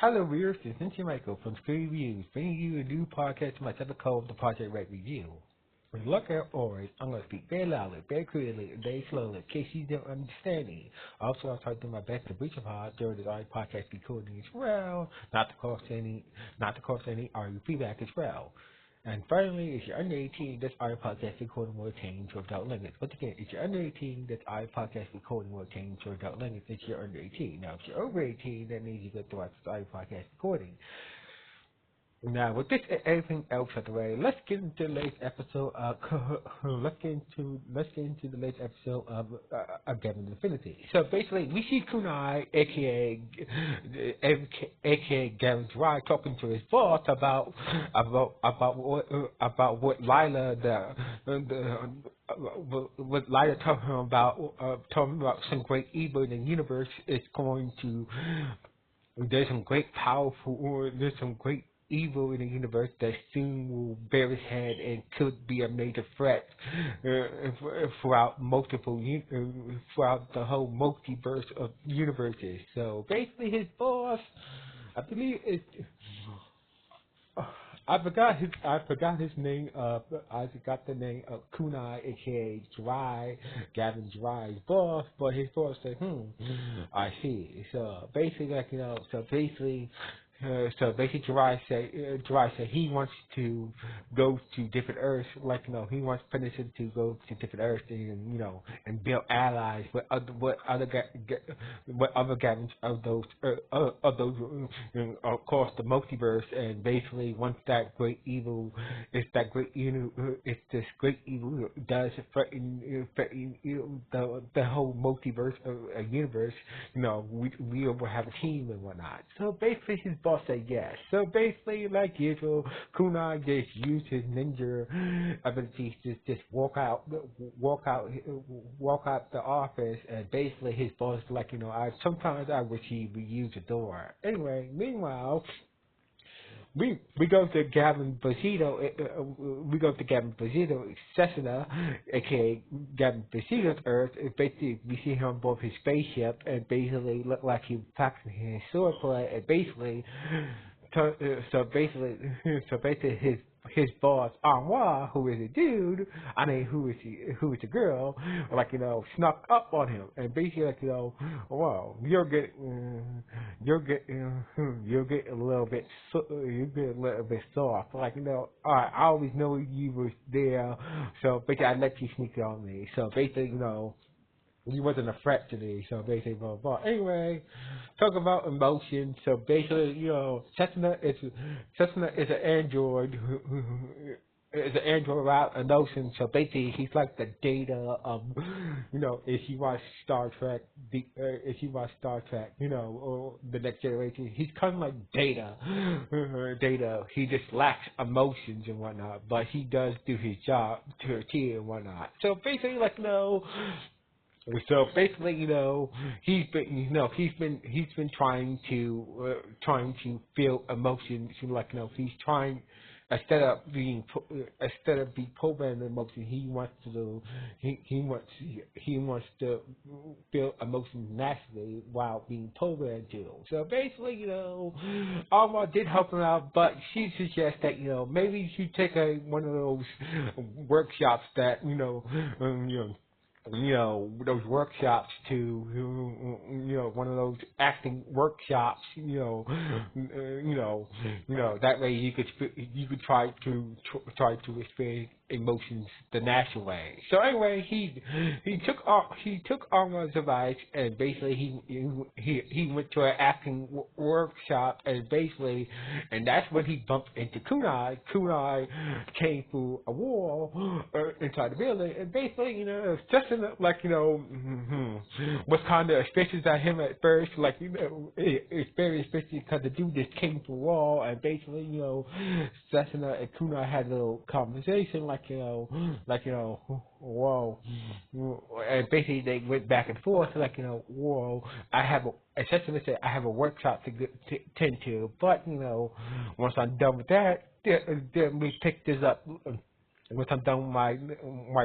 Hello, viewers. This is Ninja Michael from Screen Reviews, bringing you a new podcast to myself called the Project Red Review. When you look at always, I'm going to speak very loudly, very clearly, and very slowly, in case you don't understand me. Also, I'll try to do my best to reach a pod during this podcast recording as well, not to cause any audio feedback as well. And finally, if you're under 18, this audio podcast recording will change to adult limits. Once again, if you're under 18, this audio podcast recording will change to adult limits if you're under 18. Now, if you're over 18, that means you get to watch this audio podcast recording. Now, with this and everything else out the way, let's get into the latest episode of let's get into the latest episode of Gavan Infinity. So basically, we see Kunai, aka Gavan's Ride, talking to his boss about what Lila what Lila talking about some great evil in the universe is going to. There's some great evil in the universe that soon will bear its head and could be a major threat throughout the whole multiverse of universes. So basically, his boss, I believe it's. I forgot his name. I forgot the name of Kunai, aka Gavan Dry's boss. But his boss said, I see. So basically, Jirai said he wants to go to different Earths, he wants Peninsula to go to different Earths and build allies with other Gavins of those across the multiverse, and basically once this great evil does threaten the whole multiverse universe, we will have a team and whatnot. So basically his boss said yes. So basically, like usual, Kunai just used his ninja abilities to just walk out the office, and basically his boss is like, sometimes I wish he would use the door. Anyway, meanwhile, we go to Gavan Bozito. Cessna, aka Gavan Bozito's Earth. Basically, we see him on board his spaceship, and basically look like he was practicing his swordplay. And basically, his boss Anwar, who is a dude, who is a girl, snuck up on him, and basically well, you're getting a little bit soft, alright, I always know you was there, so basically I let you sneak on me, so basically he wasn't a threat to me, so basically, blah, blah, blah. Anyway, talk about emotion. So basically, Cessna is an android is an android without a notion. So basically, he's like the Data of, if you watch Star Trek, or the Next Generation, he's kind of like Data. Data. He just lacks emotions and whatnot, but he does do his job to a T and whatnot. So basically, So basically, he's been trying to feel emotions. He's trying, instead of being programmed emotion, he wants to feel emotions naturally while being programmed to. So basically, Alma did help him out, but she suggests that maybe you should take one of those workshops that those workshops to, one of those acting workshops, that way you could try to experience emotions the natural way. So anyway, he took Arma's advice, and basically he went to an acting workshop, and that's when he bumped into Kunai. Kunai came through a wall inside the building, and basically, just was kind of suspicious at him at first, it's very suspicious because the dude just came through a wall, and basically, Cessna and Kunai had a little conversation, whoa, and basically they went back and forth, whoa, Cessna said, I have a workshop to tend to, but, once I'm done with that, then we pick this up once I'm done with my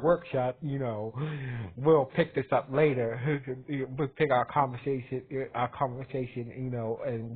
workshop, we'll pick this up later. We'll pick our conversation, and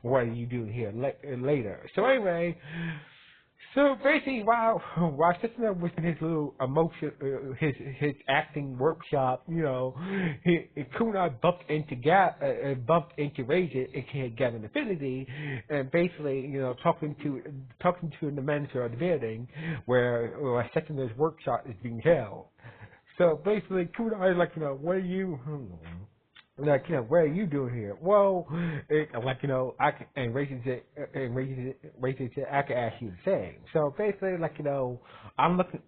what are you doing here later. So anyway. So basically, while sitting there with his little emotion, his acting workshop, Kunai bumped into Razor, aka Gavan Affinity, and basically, talking to the manager of the building where sitting his workshop is being held. So basically, Kunai is like, what are you? What are you doing here? Well, Rachel said, I can ask you the same. So basically, I'm looking,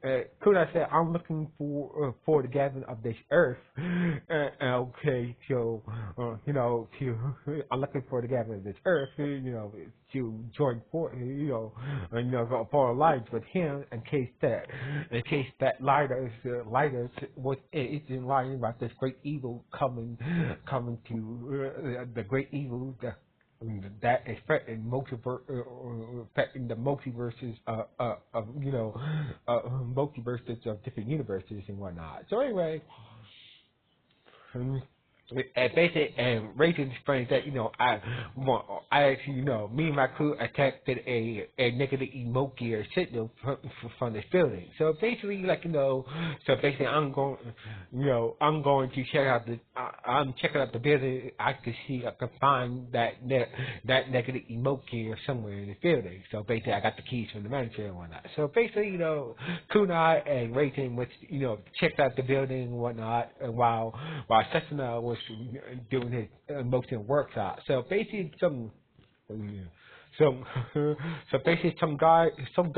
Kuda said, I'm looking for the gathering of this earth. Okay, so, I'm looking for the gathering of this earth, to join go for alliance with him in case that Lighters is lying about this great evil coming to the great evil that is threatening affecting the multiverses multiverses of different universes and whatnot. So anyway. And basically, and Rachel explains that, I actually, me and my crew attacked a negative emote gear signal from this building. So basically, I'm going to check out I'm checking out the building. I can see, I can find that negative emote gear somewhere in the building. So basically, I got the keys from the manager and whatnot. So basically, Kunai and Rachel checked out the building and whatnot, and while Cessna was doing his emotion workshop. So basically, some guys from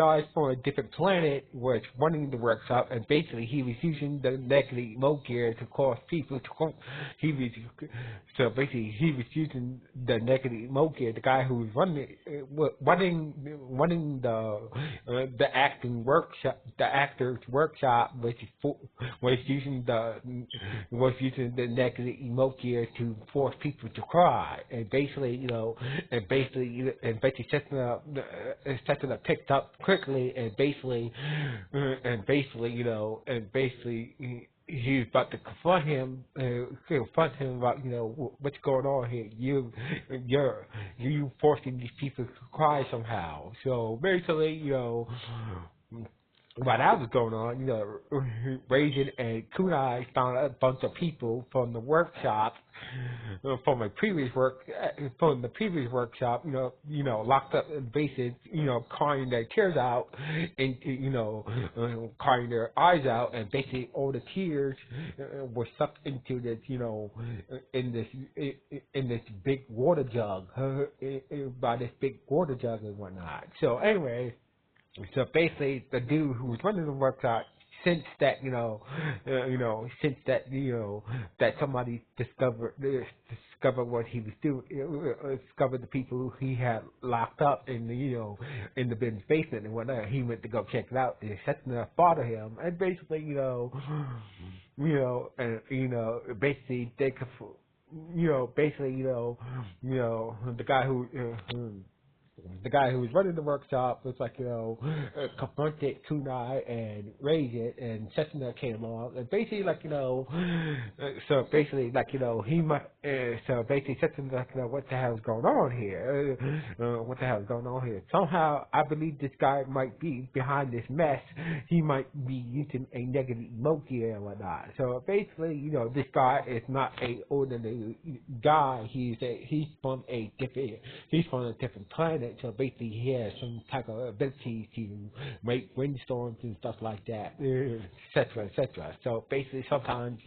a different planet was running the workshop, and basically he was using the negative emote gear to cause people to come. He was using the negative emote gear. The guy who was running the acting workshop, the actors workshop, was using the negative emote gear to force people to cry, and basically Cessna picked up quickly, and basically he was about to confront him about what's going on here. You forcing these people to cry somehow. So basically, while that was going on, Raisin and Kunai found a bunch of people from the workshop, from the previous workshop, locked up in bases, crying their tears out, and crying their eyes out, and basically all the tears were sucked into this, in this big water jug, by this big water jug and whatnot. So anyway. So basically, the dude who was running the workshop sensed that that somebody discovered what he was doing, discovered the people who he had locked up in the business basement and whatnot. He went to go check it out. They set enough bother him, and basically, basically they could, the guy who was running the workshop was confronted Kunai and raised it, and Cessna came along, and basically he might, so basically Cessna what the hell is going on here? What the hell is going on here? Somehow I believe this guy might be behind this mess. He might be using a negative emote gear and whatnot. So basically, this guy is not a ordinary guy. He's from a different planet. So basically, he has some type of ability to make windstorms and stuff like that, etc., etc. So basically, sometimes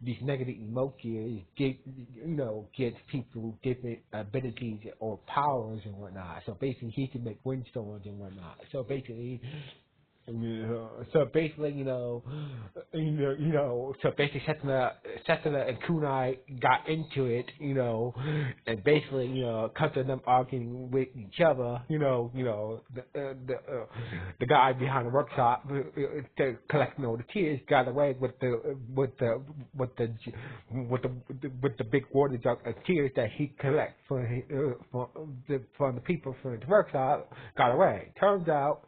these negative emote gears gives people different abilities or powers and whatnot. So basically, he can make windstorms and whatnot. So basically. Cessna and Kunai got into it, and basically, come to them arguing with each other, the guy behind the workshop, collecting all the tears, got away with the big water jug of tears that he collects from the people from the workshop, got away. Turns out.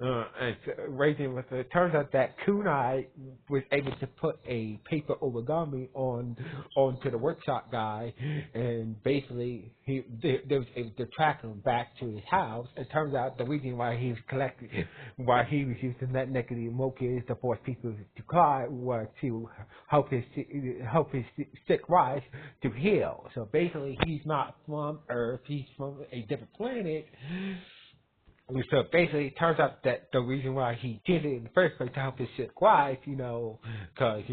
and raising with it turns out that Kunai was able to put a paper origami onto the workshop guy, and basically they was able to track him back to his house. It turns out the reason why he was using that negative emotion to force people to cry was to help his sick wife to heal. So basically, he's not from Earth; he's from a different planet. So basically, it turns out that the reason why he did it in the first place to help his sick wife, cause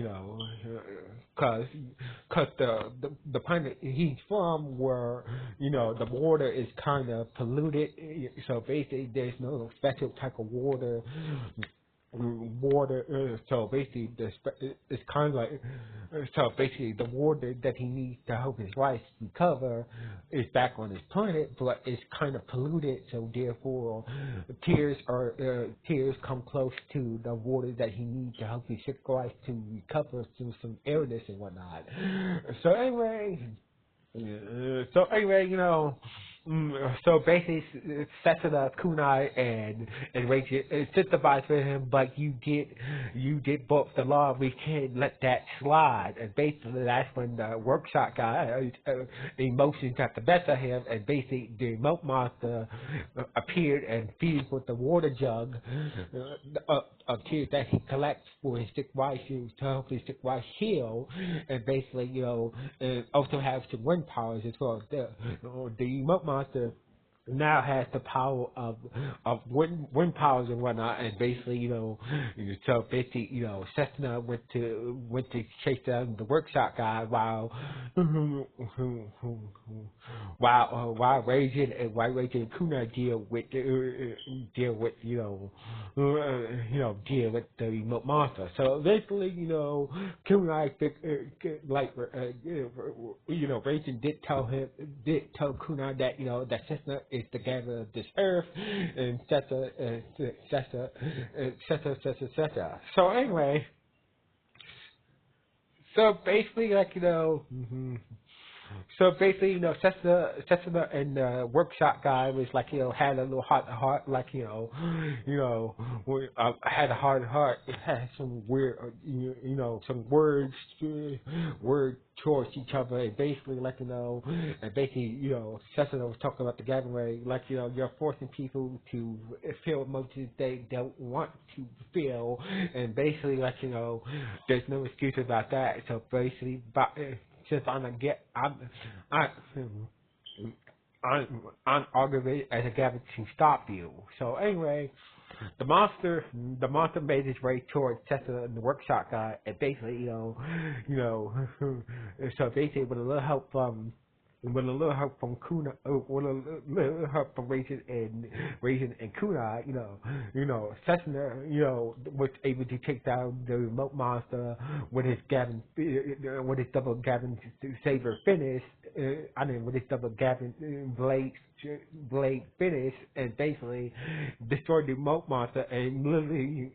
the planet he's from, where the water is kind of polluted. So basically, there's no special type of water. So basically, it's kind of like, so basically, the water that he needs to help his wife recover is back on his planet, but it's kind of polluted. So therefore, tears come close to the water that he needs to help his sick wife to recover through some illness and whatnot. So anyway, so basically, Setsuna, Kunai, and Rachel sympathize with him, but you did both the law. We can't let that slide. And basically, that's when the workshop guy, emotions got the best of him, and basically the remote monster appeared and feeds with the water jug of tears that he collects for his sick wife to help his sick wife heal, and basically, and also have some wind powers as well. The remote monster now has the power of wind powers and whatnot, and basically, so basically, Cessna went to chase down the workshop guy while Raging and Kuna deal with the remote monster. So basically, Kuna Raging did tell Kuna that that Cessna is the gatherer of this earth, and etc. So anyway, so basically, so basically, Cessna and the workshop guy was had a little heart to heart, had a heart to heart. It had some weird, some words towards each other, and basically, Cessna was talking about the gathering, you're forcing people to feel emotions they don't want to feel, and basically, there's no excuse about that. So basically, since I'm aggravated as a Gavan to stop you. So anyway, the monster made his way towards Tessa and the workshop guy, and basically, so basically with a little help from Kuna, with a little help from Raisin and Kuna, Cessna, was able to take down the remote monster with his double Gavan saber finish. With his double Gavan blade finish, and basically destroyed the remote monster, and literally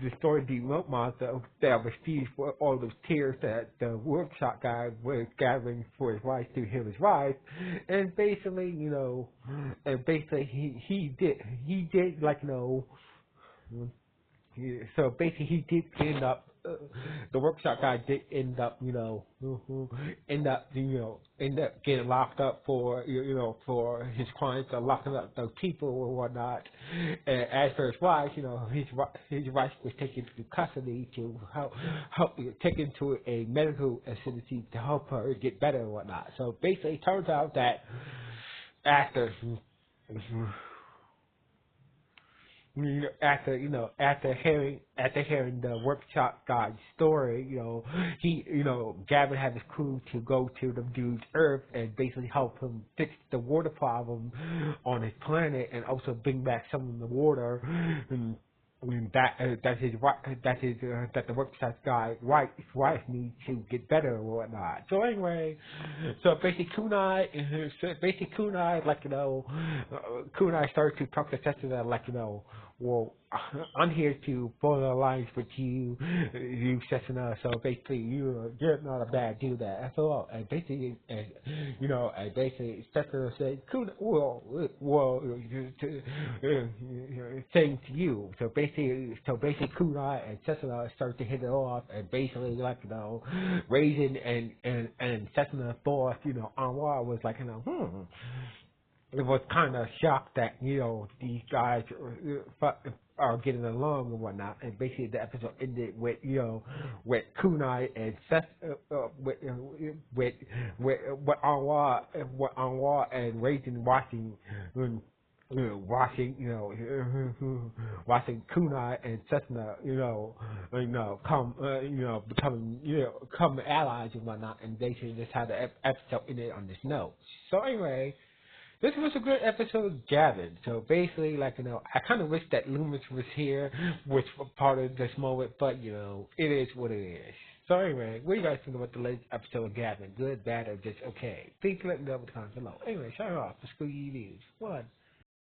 destroyed the remote monster that was fused for all those tears that the workshop guy was gathering for his wife to heal his wife, and basically, he did so basically he did end up. The workshop guy did end up getting locked up for for his crimes, locking up those people or whatnot. And as for his wife, his wife was taken to custody to help taken to a medical facility to help her get better and whatnot. So basically, it turns out that after after hearing the workshop guy's story, Gavan had his crew to go to the dude's Earth and basically help him fix the water problem on his planet, and also bring back some of the water. And that the workshop guy wife needs to get better or whatnot. So anyway, so basically Kunai Kunai started to talk to Cessna well, I'm here to form an alliance with you, you Cessna. So basically, you're not a bad dude at all. And basically, and basically, Cessna said, saying to you. So basically, Kunai and Cessna start to hit it off, and basically, Raisin and Cessna boss, Anwar was like, it was kind of shocked that these guys are getting along and whatnot, and basically the episode ended with Kunai and Seth with Anwar and Raisin watching Kunai and Cessna, come allies and whatnot, and basically that's how the episode ended on this note. So anyway, this was a good episode of Gavan. So basically, I kind of wish that Loomis was here, which was part of this moment, but, it is what it is. So anyway, what do you guys think about the latest episode of Gavan? Good, bad, or just okay? Please let me know in the comments below. Anyway, sign off for Screw You News. 1.